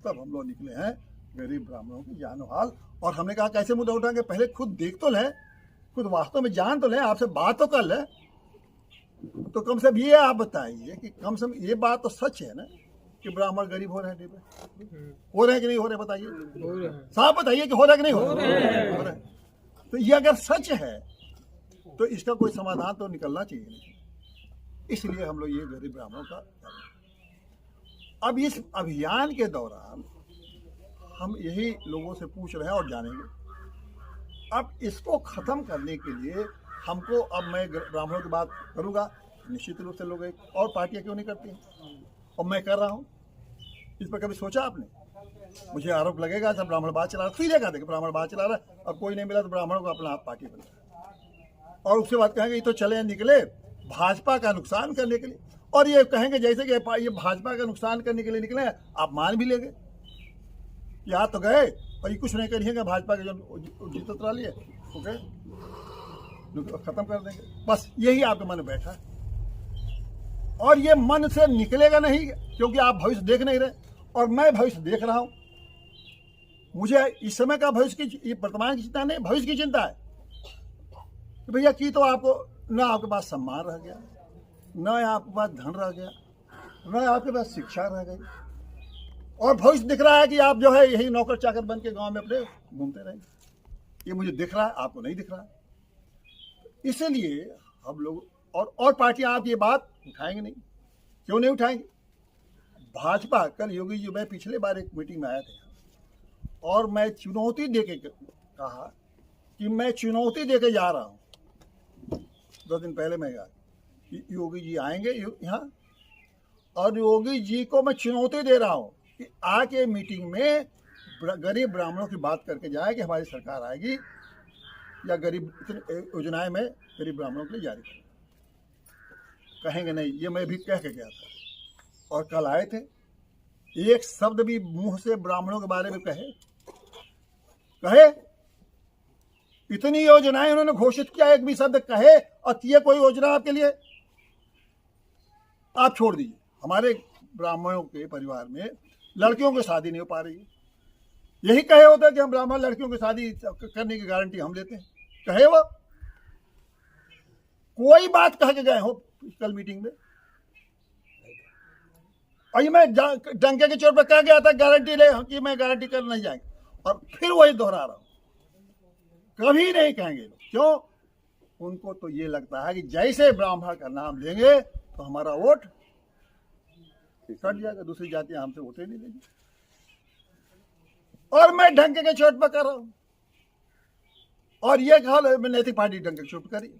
तब हम लोग निकले हैं गरीब ब्राह्मणों की जानो हाल। और हमने कहा कैसे मुद्दा उठाएंगे, पहले खुद देख तो लें, खुद वास्तव में जान तो लें, आपसे बात तो कर लें। तो कम से कम ये आप बताइए कि कम से कम ये बात तो सच है ना कि ब्राह्मण गरीब हो रहे हैं, हो रहे हैं कि नहीं हो रहे, बताइए, साफ बताइए कि हो रहा है कि नहीं हो रहा है। तो ये अगर सच है तो इसका कोई समाधान तो निकलना चाहिए नहीं। इसलिए हम लोग ये गरीब ब्राह्मणों का, अब इस अभियान के दौरान हम यही लोगों से पूछ रहे हैं और जानेंगे। अब इसको खत्म करने के लिए हमको, अब मैं ब्राह्मणों की बात करूंगा, निश्चित रूप से लोग और पार्टियां क्यों नहीं करती हैं, और मैं कर रहा हूं। इस पर कभी सोचा आपने? मुझे आरोप लगेगा सब ब्राह्मण बात चला रहा, सीधे कहा देखिए ब्राह्मण बात चला रहा है, अब कोई नहीं मिला तो ब्राह्मणों को अपना आप पार्टी बना, और उसके बाद कहेंगे ये तो चले निकले भाजपा का नुकसान करने के लिए, और ये कहेंगे जैसे कि ये भाजपा का नुकसान करने के लिए निकले। आप मान भी लेंगे, यहाँ तो गए और ये कुछ नहीं करिएगा, भाजपा के जो जीतत रहा लिए ओके खत्म कर देंगे, बस यही आपके मन में बैठा है। और ये मन से निकलेगा नहीं, क्योंकि आप भविष्य देख नहीं रहे और मैं भविष्य देख रहा हूं। मुझे इस समय का भविष्य की, वर्तमान की चिंता नहीं, भविष्य की चिंता है कि भैया की तो आपको न आपके पास सम्मान रह गया, न आपके पास धन रह गया, न आपके पास शिक्षा रह गई, और भविष्य दिख रहा है कि आप जो है यही नौकर चाकर बन के गांव में अपने घूमते रहेंगे। ये मुझे दिख रहा है, आपको नहीं दिख रहा है। इसलिए हम लोग और पार्टियां आप ये बात उठाएंगे नहीं, क्यों नहीं उठाएंगे? भाजपा, कल योगी जी, मैं पिछले बार एक मीटिंग में आया था और मैं चुनौती देके कहा कि मैं चुनौती देके जा रहा हूं। 2 दिन पहले मैं गया, योगी जी आएंगे यहाँ, और योगी जी को मैं चुनौती दे रहा हूँ कि आके मीटिंग में गरीब ब्राह्मणों की बात करके जाए कि हमारी सरकार आएगी या गरीब योजनाएं में गरीब ब्राह्मणों के लिए जारी करें। कहेंगे नहीं, ये मैं भी कह के गया था, और कल आए थे, एक शब्द भी मुंह से ब्राह्मणों के बारे में कहे इतनी योजनाएं उन्होंने घोषित किया, एक भी शब्द कहे और किए कोई योजना आपके लिए? आप छोड़ दीजिए, हमारे ब्राह्मणों के परिवार में लड़कियों की शादी नहीं हो पा रही है, यही कहे होता है कि हम ब्राह्मण लड़कियों की शादी करने की गारंटी हम लेते हैं, कहे वो कोई बात कह के गए हो कल मीटिंग में? और मैं डंके के चोट पर कह गया था गारंटी ले कि मैं गारंटी कर नहीं जाएंगे, और फिर वही दोहरा रहा हूं, कभी नहीं कहेंगे लोग। क्यों? उनको तो ये लगता है कि जैसे ब्राह्मण का नाम लेंगे तो हमारा वोट कट जाएगा, दूसरी जातियां हमसे वोटे नहीं देंगी, और मैं डंके के चोट पर कर रहा हूं। और ये कहा मैं नैतिक पार्टी डंके के चोट करी।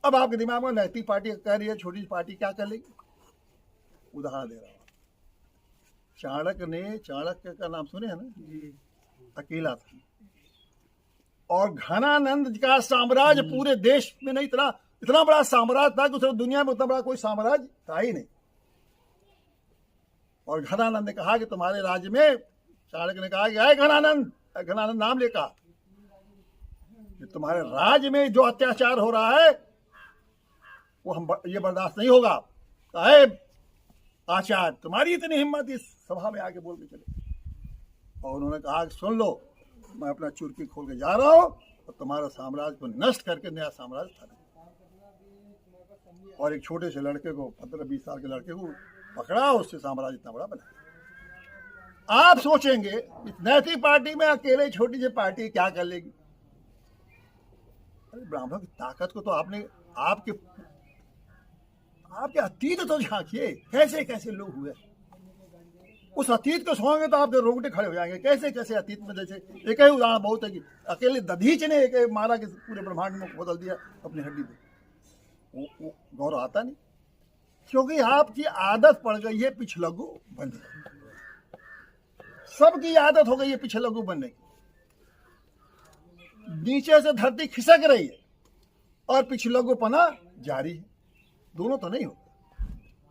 अब आपके दिमाग में नैतिक पार्टी कह रही है, छोटी पार्टी क्या कर लेगी? उदाहरण दे रहा हूं, चाणक्य का नाम सुने हैं ना? अकेला था, और घनानंद का साम्राज्य पूरे देश में नहीं, इतना बड़ा साम्राज्य था कि उस दुनिया में उतना बड़ा कोई साम्राज्य था ही नहीं। और घनानंद ने कहा कि तुम्हारे राज्य में, चाणक्य ने कहा कि आए घनानंद नाम लेकर, कि तुम्हारे राज्य में जो अत्याचार हो रहा है वो हम ये बर्दाश्त नहीं होगा। कहे आचार्य, तुम्हारी इतनी हिम्मत इस सभा में आके बोल के चले। और उन्होंने कहा कि सुन लो, मैं अपना चुरकी खोल के जा रहा हूं और तुम्हारा साम्राज्य को नष्ट करके नया साम्राज्य था। और एक छोटे से लड़के को, 15-20 साल के लड़के को पकड़ा, उससे साम्राज्य इतना बड़ा बना। आप सोचेंगे नैतिक पार्टी में अकेले छोटी सी पार्टी क्या कर लेगी? अरे ब्राह्मणों की ताकत को तो आपने, आपके अतीत तो झांकिए, कैसे कैसे लोग हुए। उस अतीत को सोएंगे तो आप रोंगटे खड़े हो जाएंगे, कैसे कैसे अतीत में। जैसे एक ही उदाहरण बहुत है कि अकेले दधीच ने एक मारा कि पूरे ब्रह्मांड में बदल दिया अपनी हड्डी पे। वो गौरव आता नहीं, क्योंकि आपकी आदत पड़ गई है पिछलग्गू बनने की। सबकी आदत हो गई है पिछलग्गू बनने की। नीचे से धरती खिसक रही है और पिछलग्गूपना जारी है, दोनों तो नहीं हो।